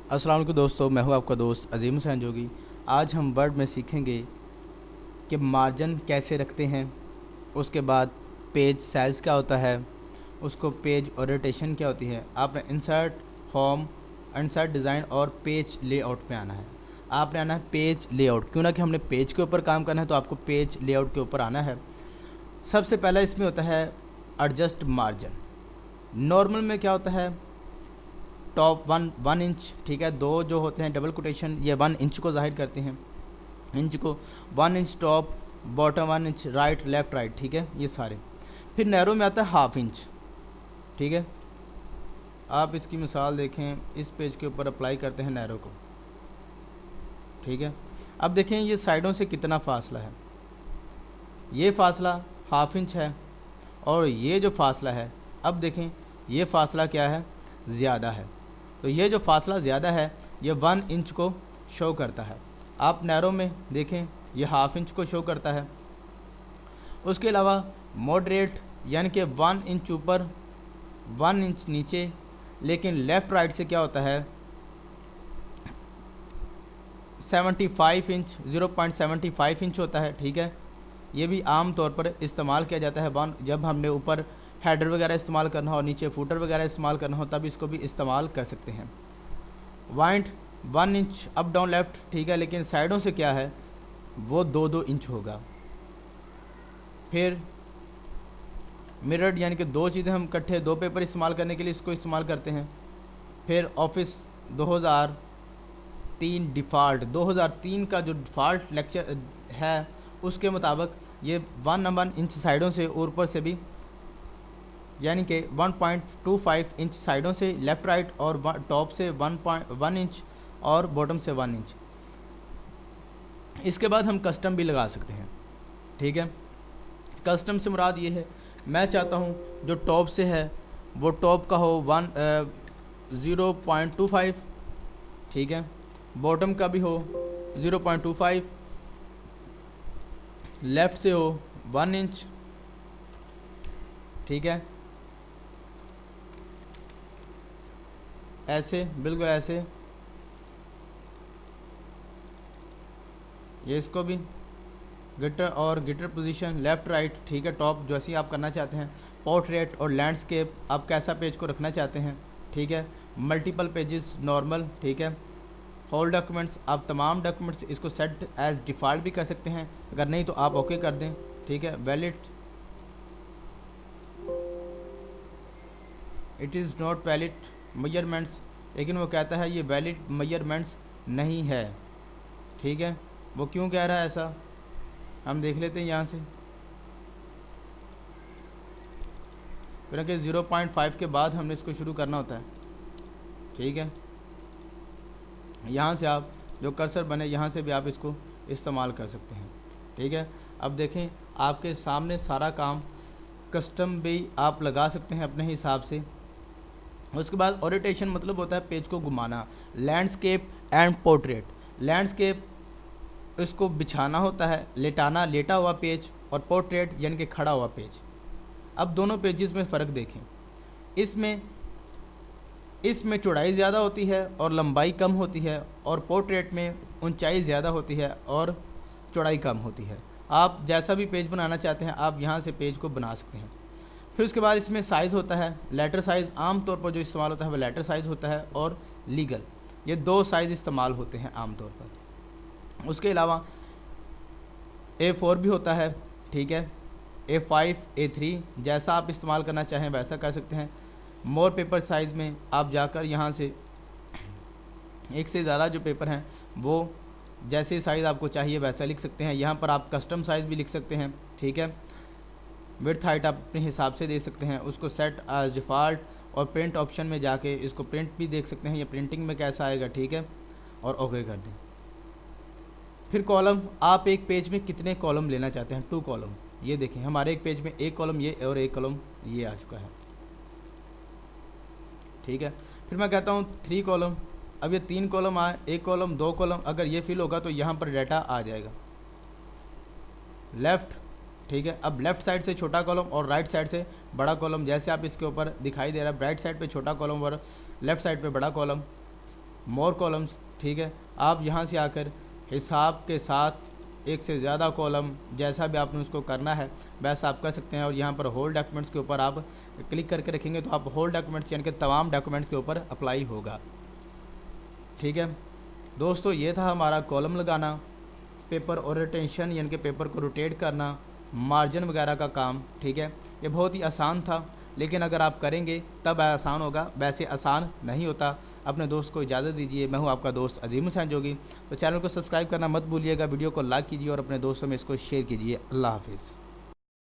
अस्सलाम वालेकुम दोस्तों, मैं हूं आपका दोस्त अजीम हुसैन जोगी। आज हम वर्ड में सीखेंगे कि मार्जिन कैसे रखते हैं, उसके बाद पेज साइज़ क्या होता है, उसको पेज ओरिएंटेशन क्या होती है। आपने इंसर्ट, होम, इंसर्ट डिज़ाइन और पेज लेआउट पे आना है। आपने आना है पेज लेआउट, क्यों ना कि हमने पेज के ऊपर काम करना है तो आपको पेज लेआउट के ऊपर आना है। सबसे पहला इसमें होता है एडजस्ट मार्जिन। नॉर्मल में क्या होता है, टॉप वन इंच, ठीक है। दो जो होते हैं डबल कोटेशन, ये 1 इंच को जाहिर करते हैं। इंच को 1 inch top, bottom 1 inch, right left right, ठीक है, ये सारे। फिर नैरो में आता है 1/2 इंच, ठीक है। आप इसकी मिसाल देखें, इस पेज के ऊपर अप्लाई करते हैं नैरो को, ठीक है। अब देखें ये साइडों से कितना फासला है। ये फासला 1/2 इंच है और ये जो फासला है, अब देखें ये फासला क्या है, ज़्यादा है। तो ये जो फासला ज़्यादा है ये 1 इंच को शो करता है। आप नैरो में देखें ये 1/2 इंच को शो करता है। उसके अलावा मॉडरेट यानी कि 1 इंच ऊपर 1 इंच नीचे, लेकिन लेफ़्ट राइट से क्या होता है 75 इंच, 0.75 इंच होता है, ठीक है। ये भी आम तौर पर इस्तेमाल किया जाता है जब हमने ऊपर हेडर वगैरह इस्तेमाल करना हो, नीचे फूटर वगैरह इस्तेमाल करना हो, तब इसको भी इस्तेमाल कर सकते हैं। वाइंट 1 इंच अप डाउन लेफ़्ट, ठीक है, लेकिन साइडों से क्या है वो 2-2 इंच होगा। फिर मिरर्ड यानी कि दो चीज़ें हम इकट्ठे, दो पेपर इस्तेमाल करने के लिए इसको इस्तेमाल करते हैं। फिर ऑफिस 2003 डिफ़ॉल्ट, 2003 का जो डिफ़ॉल्ट लेक्चर है उसके मुताबिक ये 1 इंच साइडों से और ऊपर से भी, यानी कि 1.25 इंच साइडों से लेफ़्ट राइट, और टॉप से 1.1 इंच और बॉटम से 1 इंच। इसके बाद हम कस्टम भी लगा सकते हैं, ठीक है। कस्टम से मुराद ये है, मैं चाहता हूँ जो टॉप से है वो टॉप का हो 0.25, ठीक है। बॉटम का भी हो 0.25, लेफ़्ट से हो 1 इंच, ठीक है। ऐसे, बिल्कुल ऐसे। ये इसको भी गिटर और गिटर पोजीशन लेफ़्ट राइट, ठीक है। टॉप जैसे ही आप करना चाहते हैं। पोर्ट्रेट और लैंडस्केप आप कैसा पेज को रखना चाहते हैं, ठीक है। मल्टीपल पेजेस नॉर्मल, ठीक है। होल डॉक्यूमेंट्स, आप तमाम डॉक्यूमेंट्स इसको सेट एज डिफ़ॉल्ट भी कर सकते हैं, अगर नहीं तो आप ओके कर दें, ठीक है। Valid, it is not valid measurements, लेकिन वो कहता है ये वैलिड मेजरमेंट्स नहीं है, ठीक है। वो क्यों कह रहा है ऐसा, हम देख लेते हैं यहाँ से। क्योंकि 0.5 के बाद हमने इसको शुरू करना होता है, ठीक है। यहाँ से आप जो कर्सर बने यहाँ से भी आप इसको इस्तेमाल कर सकते हैं, ठीक है। अब देखें आपके सामने सारा काम, कस्टम भी आप लगा सकते हैं अपने हिसाब से। उसके बाद ओरिएंटेशन मतलब होता है पेज को घुमाना। लैंडस्केप एंड पोर्ट्रेट, लैंडस्केप इसको बिछाना होता है, लेटाना, लेटा हुआ पेज, और पोर्ट्रेट यानी कि खड़ा हुआ पेज। अब दोनों पेजेस में फ़र्क देखें। इसमें इसमें चौड़ाई ज़्यादा होती है और लंबाई कम होती है, और पोर्ट्रेट में ऊंचाई ज़्यादा होती है और चौड़ाई कम होती है। आप जैसा भी पेज बनाना चाहते हैं आप यहाँ से पेज को बना सकते हैं। फिर उसके बाद इसमें साइज़ होता है, लेटर साइज़ आम तौर पर जो इस्तेमाल होता है वह लेटर साइज़ होता है, और लीगल, ये दो साइज़ इस्तेमाल होते हैं आम तौर पर। उसके अलावा A4 भी होता है, ठीक है। A5, A3, जैसा आप इस्तेमाल करना चाहें वैसा कर सकते हैं। मोर पेपर साइज़ में आप जाकर यहाँ से एक से ज़्यादा जो पेपर हैं वो जैसे साइज़ आपको चाहिए वैसा लिख सकते हैं। यहाँ पर आप कस्टम साइज़ भी लिख सकते हैं, ठीक है। विड्थ हाइट आप अपने हिसाब से दे सकते हैं, उसको सेट एज डिफ़ॉल्ट, और प्रिंट ऑप्शन में जाके इसको प्रिंट भी देख सकते हैं, ये प्रिंटिंग में कैसा आएगा, ठीक है, और ओके कर दें। फिर कॉलम, आप एक पेज में कितने कॉलम लेना चाहते हैं, 2 कॉलम। ये देखें हमारे एक पेज में एक कॉलम ये और एक कॉलम ये आ चुका है, ठीक है। फिर मैं कहता हूँ 3 कॉलम, अब ये 3 कॉलम आए, एक कॉलम, 2 कॉलम, अगर ये फिल होगा तो यहाँ पर डाटा आ जाएगा। लेफ़्ट, ठीक है। अब लेफ़्ट साइड से छोटा कॉलम और राइट साइड से बड़ा कॉलम, जैसे आप इसके ऊपर दिखाई दे रहा है, राइट साइड पे छोटा कॉलम और लेफ़्ट साइड पे बड़ा कॉलम। मोर कॉलम्स, ठीक है। आप यहाँ से आकर हिसाब के साथ एक से ज़्यादा कॉलम, जैसा भी आपने उसको करना है वैसा आप कर सकते हैं। और यहाँ पर होल डॉक्यूमेंट्स के ऊपर आप क्लिक करके रखेंगे तो आप होल डॉक्यूमेंट्स यानी कि तमाम डॉक्यूमेंट्स के ऊपर अप्लाई होगा, ठीक है दोस्तों। ये था हमारा कॉलम लगाना, पेपर ओरिएंटेशन यानी कि पेपर को रोटेट करना, मार्जिन वगैरह का काम, ठीक है। ये बहुत ही आसान था, लेकिन अगर आप करेंगे तब आसान होगा, वैसे आसान नहीं होता। अपने दोस्त को इजाज़त दीजिए। मैं हूं आपका दोस्त अजीम हुसैन जोगी। तो चैनल को सब्सक्राइब करना मत भूलिएगा, वीडियो को लाइक कीजिए और अपने दोस्तों में इसको शेयर कीजिए। अल्लाह हाफिज़।